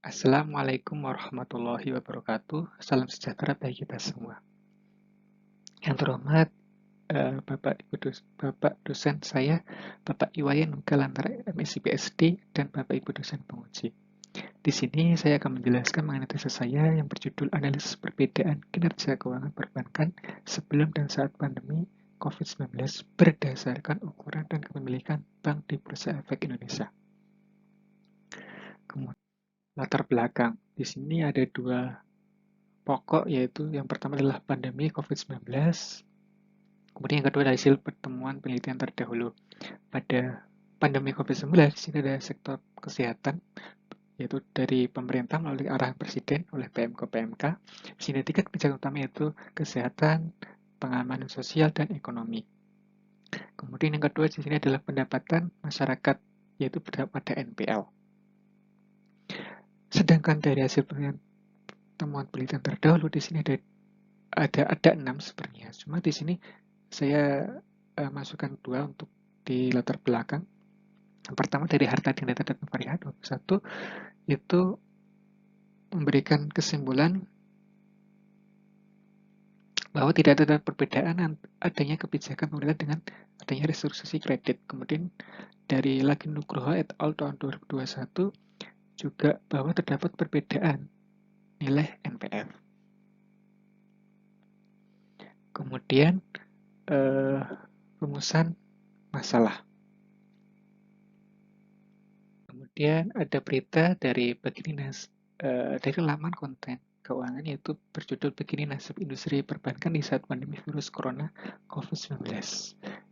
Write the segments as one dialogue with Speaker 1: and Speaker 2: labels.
Speaker 1: Assalamualaikum warahmatullahi wabarakatuh. Salam sejahtera bagi kita semua. Yang terhormat, Bapak dosen saya, Bapak Iwayan Nugal antara MSc PhD dan Bapak Ibu dosen penguji. Di sini saya akan menjelaskan mengenai tesis saya yang berjudul Analisis Perbedaan Kinerja Keuangan Perbankan Sebelum dan Saat Pandemi COVID-19 berdasarkan ukuran dan kepemilikan bank di Bursa Efek Indonesia. Kemudian latar belakang. Di sini ada dua pokok, yaitu yang pertama adalah pandemi COVID-19, kemudian yang kedua adalah hasil pertemuan penelitian terdahulu. Pada pandemi COVID-19, di sini ada sektor kesehatan, yaitu dari pemerintah melalui arahan presiden oleh PMK. Di sini tiga kebijakan utama yaitu kesehatan, pengamanan sosial, dan ekonomi. Kemudian yang kedua di sini adalah pendapatan masyarakat, yaitu pada NPL. Sedangkan dari hasil temuan penelitian terdahulu di sini ada 6 sebenarnya. Cuma di sini saya masukkan 2 untuk di latar belakang. Yang pertama dari harta dana dan varian 21 itu memberikan kesimpulan bahwa tidak ada perbedaan adanya kebijakan pemerintah dengan adanya restrukturisasi kredit. Kemudian dari Lagi Nugroho et al. Tahun 2021 juga bahwa terdapat perbedaan nilai NPL. Kemudian rumusan masalah. Kemudian ada berita dari dari laman konten keuangan yaitu berjudul Begini Nasib Industri Perbankan di Saat Pandemi Virus Corona COVID-19.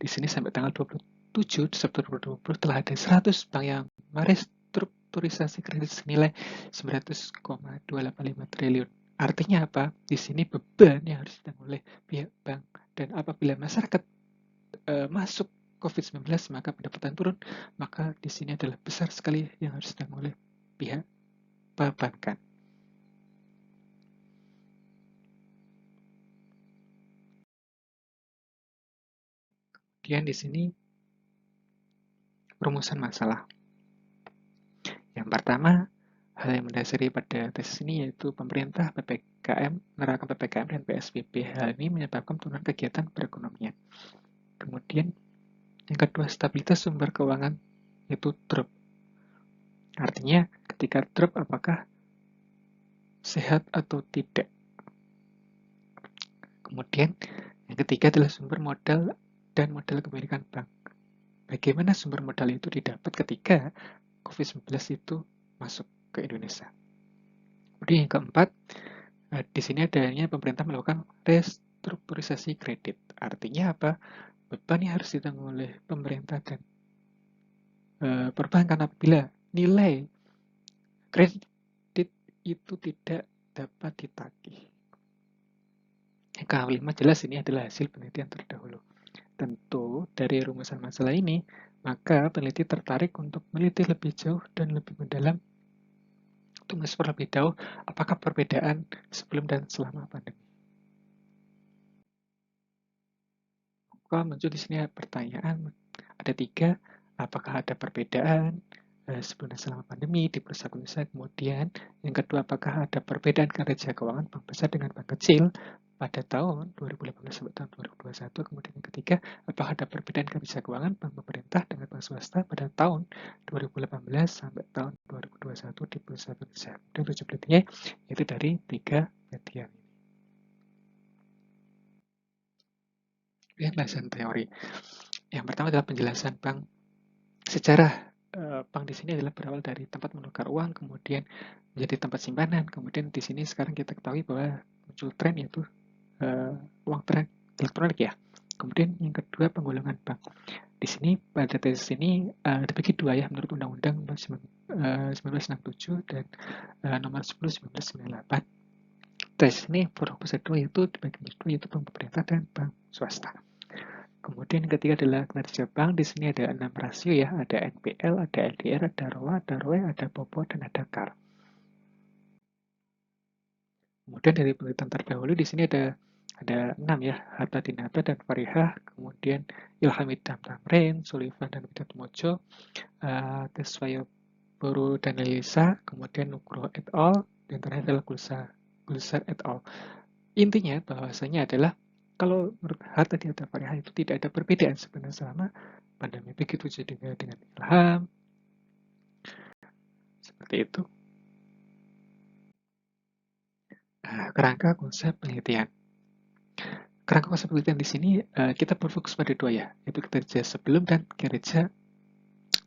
Speaker 1: Di sini sampai tanggal 27 September 2020 telah ada 100 bank yang merestrukturisasi kredit senilai 900,285 triliun. Artinya apa? Di sini beban yang harus ditanggung oleh pihak bank, dan apabila masyarakat masuk COVID-19 maka pendapatan turun, maka di sini adalah besar sekali yang harus ditanggung oleh pihak perbankan. Kemudian di sini rumusan masalah. Yang pertama, hal yang mendasari pada tesis ini yaitu pemerintah menerapkan PPKM dan PSBB. Hal ini menyebabkan penurunan kegiatan perekonomian. Kemudian yang kedua, stabilitas sumber keuangan itu drop. Artinya ketika drop apakah sehat atau tidak. Kemudian yang ketiga adalah sumber modal dan modal kepemilikan bank. Bagaimana sumber modal itu didapat ketika COVID-19 itu masuk ke Indonesia. Kemudian yang keempat, di sini adanya pemerintah melakukan restrukturisasi kredit. Artinya apa? Beban yang harus ditanggung oleh pemerintah dan perbankan apabila nilai kredit itu tidak dapat ditagih. Yang kelima jelas ini adalah hasil penelitian terdahulu. Tentu dari rumusan masalah ini, maka peneliti tertarik untuk meneliti lebih jauh dan lebih mendalam untuk mengeksplor lebih jauh apakah perbedaan sebelum dan selama pandemi. Kalau muncul di sini pertanyaan, ada 3, apakah ada perbedaan sebelum dan selama pandemi di Bursa Indonesia? Kemudian yang kedua, apakah ada perbedaan kinerja keuangan bank besar dengan bank kecil pada tahun 2018 sampai tahun 2021? Kemudian yang ketiga, apakah ada perbedaan kinerja keuangan bank pemerintah dengan bank swasta pada tahun 2018 sampai tahun 2021 di Bursa Indonesia? Dan tujuh penelitiannya yaitu dari 3 penelitian. Penjelasan teori. Yang pertama adalah penjelasan bank. Sejarah bank di sini adalah berawal dari tempat menukar uang, kemudian menjadi tempat simpanan, kemudian di sini sekarang kita ketahui bahwa muncul tren yaitu uang tren elektronik ya. Kemudian yang kedua penggolongan bank. Di sini pada tesis ini dibagi 2 ya menurut Undang-Undang 1967 dan nomor 10 1998. Tesis ini fokus kedua yaitu dibagi menjadi 2 yaitu bank pemerintah dan bank swasta. Kemudian yang ketiga adalah kinerja bank. Di sini ada 6 rasio ya, ada NPL, ada LDR, ada ROA, ada ROE, ada BOBO, dan ada CAR. Kemudian dari penelitian terdahulu di sini ada 6 ya, Hatta Dinata dan Farihah, kemudian Ilhamid Tamrin, Sullivan dan Widat Mojo, Teswayo Siboro dan Elisa, kemudian Nugroho et al, dan terakhir adalah Gulsar et al. Intinya bahwasanya adalah kalau menurut Hart tadi ada variasi itu tidak ada perbedaan sebenarnya selama pandemi. Begitu juga dengan Ilham, seperti itu. Nah, kerangka konsep penelitian. Kerangka konsep penelitian di sini kita berfokus pada dua ya, yaitu kinerja sebelum dan kinerja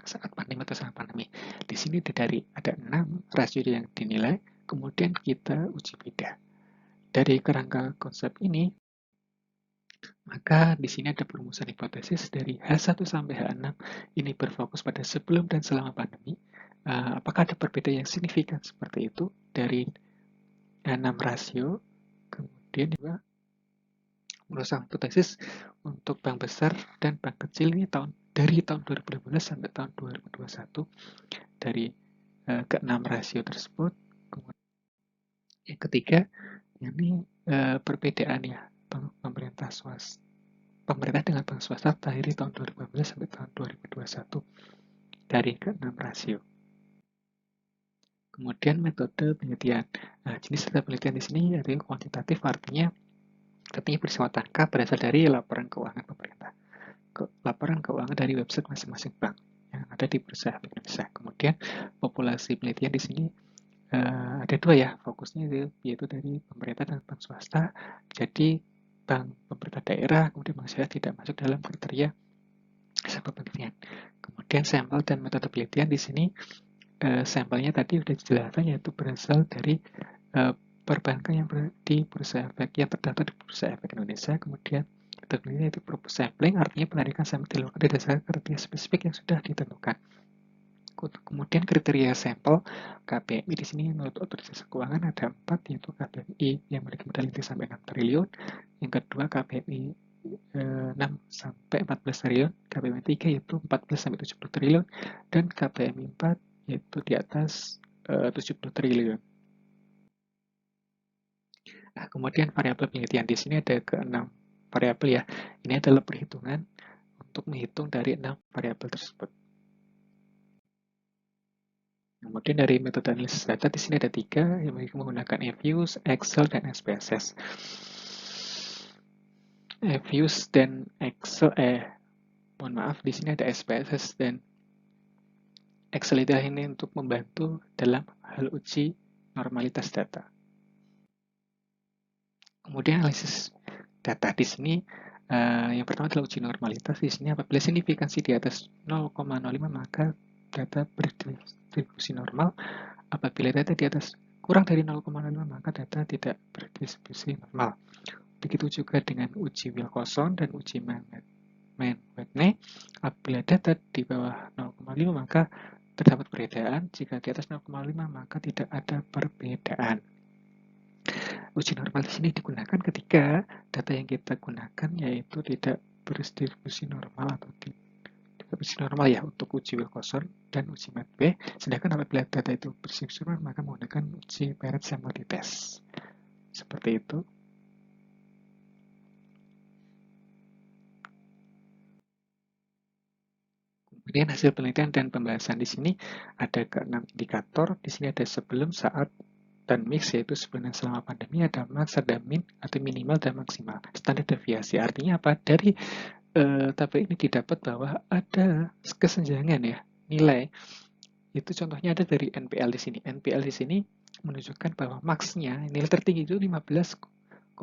Speaker 1: saat pandemi atau saat pandemi. Di sini ada 6 rasio yang dinilai, kemudian kita uji beda. Dari kerangka konsep ini, maka di sini ada perumusan hipotesis dari H1 sampai H6 ini berfokus pada sebelum dan selama pandemi. Apakah ada perbedaan yang signifikan seperti itu dari 6 rasio? Kemudian juga merumuskan hipotesis untuk bank besar dan bank kecil ini dari tahun 2015 sampai tahun 2021 dari ke-6 rasio tersebut. Kemudian yang ketiga, ini perbedaan ya pemerintah dengan bank swasta dari tahun 2015 sampai tahun 2021 dari ke-6 rasio. Kemudian metode penelitian. Nah, jenis data penelitian di sini ada yang kuantitatif, artinya bersifat angka berasal dari laporan keuangan pemerintah. Laporan keuangan dari website masing-masing bank yang ada di Bursa Efek Indonesia. Kemudian populasi penelitian di sini ada dua ya, fokusnya yaitu dari pemerintah dan bank swasta. Jadi bank pemerintah daerah, kemudian bank swasta tidak masuk dalam kriteria sampel penelitian. Kemudian sampel dan metode penelitian di sini sampelnya tadi sudah dijelaskan yaitu berasal dari perbankan yang di Bursa Efek yang terdaftar di Bursa Efek Indonesia. Kemudian metode penelitian itu proper sampling, artinya penarikan sampel dilakukan berdasarkan kriteria spesifik yang sudah ditentukan. Kemudian kriteria sampel KPMI di sini menurut otoritas keuangan ada 4, yaitu KPMI yang memiliki modal inti sampai 6 triliun, yang kedua KPMI 6 sampai 14 triliun, KPMI 3 yaitu 14 sampai 70 triliun, dan KPMI 4 yaitu di atas 70 triliun. Nah, kemudian variabel penelitian di sini ada ke-6 variabel ya. Ini adalah perhitungan untuk menghitung dari 6 variabel tersebut. Kemudian dari metode analisis data di sini ada 3 yang menggunakan eViews, Excel, dan SPSS. eViews dan Excel, mohon maaf, di sini ada SPSS dan Excel ini untuk membantu dalam hal uji normalitas data. Kemudian analisis data di sini yang pertama adalah uji normalitas. Di sini apabila signifikansi di atas 0,05 maka data berdistribusi normal. Apabila data di atas kurang dari 0,05 maka data tidak berdistribusi normal. Begitu juga dengan uji Wilcoxon dan uji Mann-Whitney. Apabila data di bawah 0,5 maka terdapat perbedaan. Jika di atas 0,5 maka tidak ada perbedaan. Uji normal di sini digunakan ketika data yang kita gunakan yaitu tidak berdistribusi normal atau tidak berdistribusi normal ya untuk uji Wilcoxon dan uji Mann-Whitney. Sedangkan apabila data itu berdistribusi normal maka menggunakan uji Perret Samuel test. Seperti itu. Kemudian hasil penelitian dan pembahasan di sini ada ke-6 indikator. Di sini ada sebelum, saat, dan mix, yaitu sebelum dan selama pandemi. Ada max, ada min, atau minimal, dan maksimal. Standar deviasi artinya apa? Dari tabel ini didapat bahwa ada kesenjangan ya nilai. Itu contohnya ada dari NPL di sini. NPL di sini menunjukkan bahwa max-nya nilai tertinggi itu 15,750.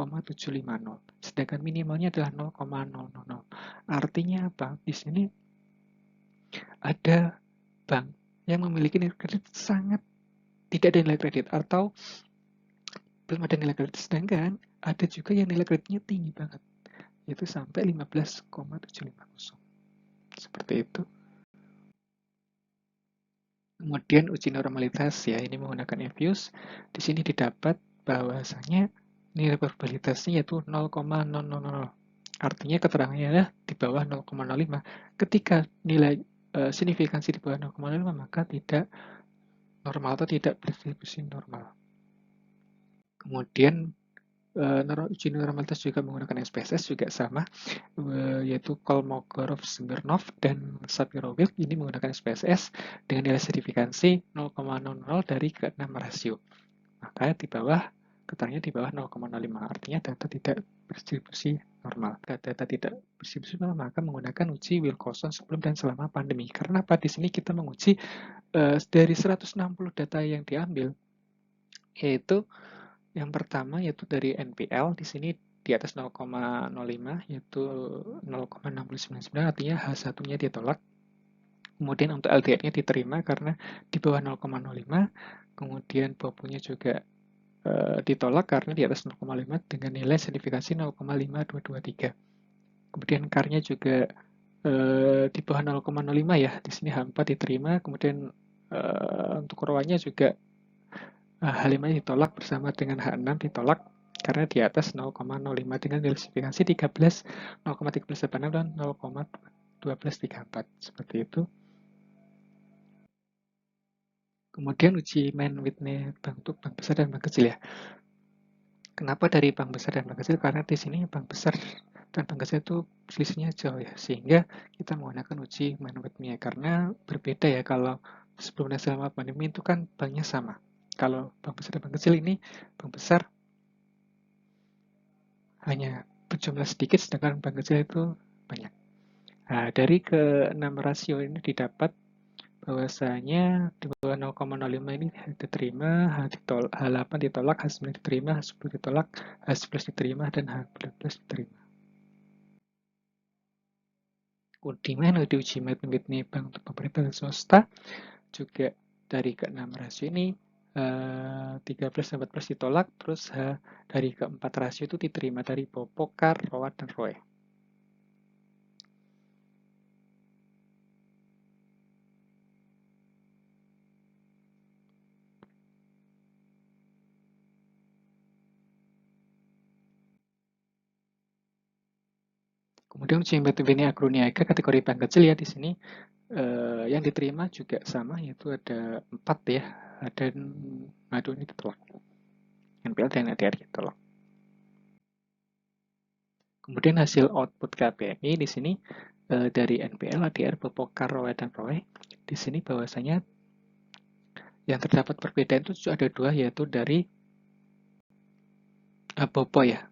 Speaker 1: Sedangkan minimalnya adalah 0,000. Artinya apa? Di sini ada bank yang memiliki nilai kredit sangat tidak ada nilai kredit atau belum ada nilai kredit, sedangkan ada juga yang nilai kreditnya tinggi banget yaitu sampai 15,750 seperti itu. Kemudian uji normalitas ya, ini menggunakan eViews. Di sini didapat bahwasanya nilai probabilitasnya yaitu 0,000. Artinya keterangannya adalah di bawah 0,05. Ketika nilai signifikansi di bawah 0,05 maka tidak normal atau tidak berdistribusi normal. Kemudian uji normalitas juga menggunakan SPSS juga sama, yaitu Kolmogorov-Smirnov dan Shapiro-Wilk ini menggunakan SPSS dengan nilai sertifikasi 0,00 dari ke-6 rasio. Maka di bawah, keterangannya di bawah 0,05, artinya data tidak berdistribusi normal. Data tidak berdistribusi normal, maka menggunakan uji Wilcoxon sebelum dan selama pandemi. Karena apa? Di sini kita menguji dari 160 data yang diambil, yaitu yang pertama yaitu dari NPL, di sini di atas 0,05 yaitu 0,699, artinya H1-nya ditolak. Kemudian untuk LDR-nya diterima karena di bawah 0,05, kemudian BOPO-nya juga ditolak karena di atas 0,5 dengan nilai sertifikasi 0,5223. Kemudian CAR-nya juga di bawah 0,05 ya, di sini H4 diterima, kemudian untuk ROA-nya juga H5 ditolak bersama dengan H6 ditolak karena di atas 0,05 dengan nilai sertifikasi 13, 0,1386 dan 0,1234 seperti itu. Kemudian uji Mann-Whitney untuk bank besar dan bank kecil ya. Kenapa dari bank besar dan bank kecil? Karena di sini bank besar dan bank kecil itu selisihnya jauh ya, sehingga kita menggunakan uji Mann-Whitney karena berbeda ya. Kalau sebelum dan selama pandemi itu kan banknya sama. Kalau bank besar dan bank kecil ini, bank besar hanya berjumlah sedikit, sedangkan bank kecil itu banyak. Nah, dari ke-6 rasio ini didapat bahwasanya di bawah 0,05 ini diterima, H8 ditolak, H9 diterima, H10 ditolak, H11 diterima, dan H12 diterima. Kemudian uji Mann-Whitney bank untuk pemerintah dan swasta juga dari ke-6 rasio ini 13 dan 14 ditolak, terus dari ke-4 rasio itu diterima dari BOPO, CAR, ROA, dan ROE. Kemudian uji Mann-Whitney Agroniaga kategori bank kecil ya, di sini yang diterima juga sama, yaitu ada 4 ya, dan Madu ini ditolak, NPL dan ADR ditolak. Kemudian hasil output KPMI di sini dari NPL, ADR, BOPO, CAR, ROE, dan ROE. Di sini bahwasanya yang terdapat perbedaan itu ada 2, yaitu dari BOPO ya,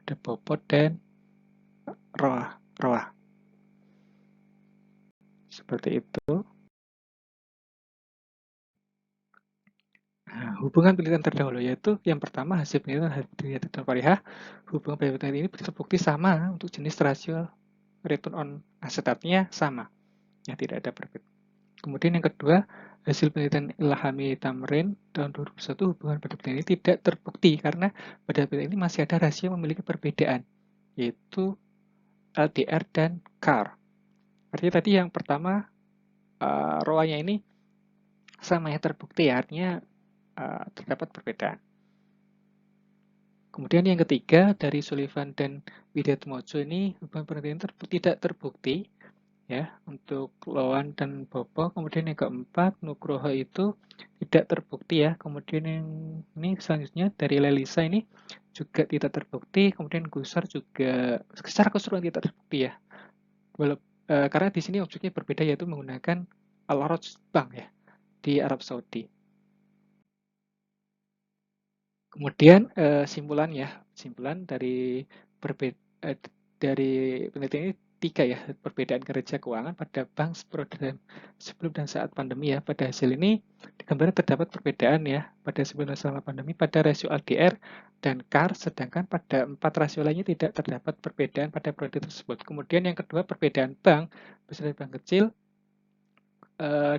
Speaker 1: ada BOPO dan ROA. Seperti itu. Nah, hubungan penelitian terdahulu yaitu yang pertama hasil penelitian Parihah, hubungan penelitian ini terbukti sama untuk jenis rasio return on asset-nya sama, ya tidak ada perbedaan. Kemudian yang kedua, hasil penelitian Ilhami Tamrin tahun 2001, hubungan pada penelitian ini tidak terbukti karena pada penelitian ini masih ada rasio memiliki perbedaan, yaitu LDR dan CAR. Artinya tadi yang pertama ROA-nya ini sama ya, terbukti ya, artinya terdapat perbedaan. Kemudian yang ketiga, dari Sullivan dan Widiatmojo ini hubungan penelitian tidak terbukti ya untuk Loan dan Bobo. Kemudian yang keempat, Nugroho itu tidak terbukti ya. Kemudian yang ini selanjutnya dari Lelisa ini juga tidak terbukti. Kemudian Gusar juga secara keseluruhan tidak terbukti ya. Karena di sini objeknya berbeda, yaitu menggunakan Al-Raj Bank ya di Arab Saudi. Kemudian simpulan dari penelitian ini 3 ya, perbedaan kinerja keuangan pada bank sebelum dan saat pandemi ya. Pada hasil ini digambarkan terdapat perbedaan ya pada sebelum dan selama pandemi pada rasio LDR dan CAR, sedangkan pada 4 rasio lainnya tidak terdapat perbedaan pada produk tersebut. Kemudian yang kedua, perbedaan bank besar dan bank kecil.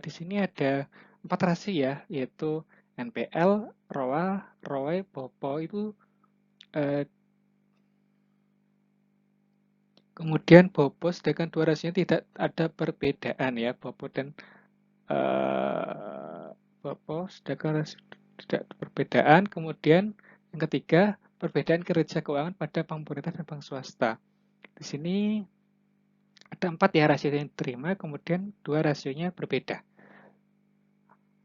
Speaker 1: Di sini ada 4 rasio ya, yaitu NPL, ROA, ROE, BOPO itu kemudian BOPO, sedangkan 2 rasionya tidak ada perbedaan ya, BOPO dan BOPO, sedangkan tidak ada perbedaan. Kemudian yang ketiga, perbedaan kinerja keuangan pada bank pemerintah dan bank swasta. Di sini ada 4 ya rasio yang diterima, kemudian 2 rasionya berbeda.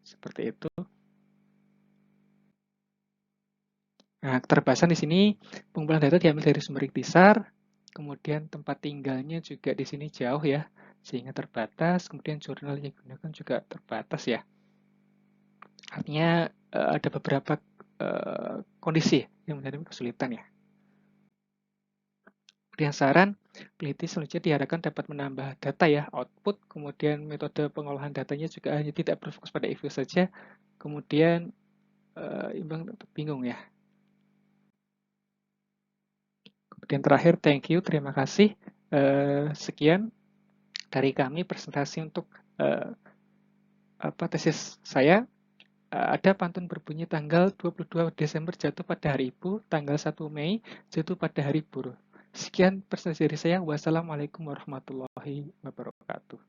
Speaker 1: Seperti itu. Nah, keterbatasan di sini pengumpulan data diambil dari sumber ikhtisar, kemudian tempat tinggalnya juga di sini jauh ya, sehingga terbatas, kemudian jurnal yang digunakan juga terbatas ya. Artinya ada beberapa kondisi yang menjadi kesulitan ya. Kemudian saran, peneliti selanjutnya diharapkan dapat menambah data ya, output, kemudian metode pengolahan datanya juga hanya tidak berfokus pada review saja, kemudian imbang bingung ya. Kemudian terakhir, thank you, terima kasih. Sekian dari kami presentasi untuk tesis saya. Ada pantun berbunyi tanggal 22 Desember jatuh pada hari Ibu, tanggal 1 Mei jatuh pada hari Buruh. Sekian presentasi dari saya. Wassalamualaikum warahmatullahi wabarakatuh.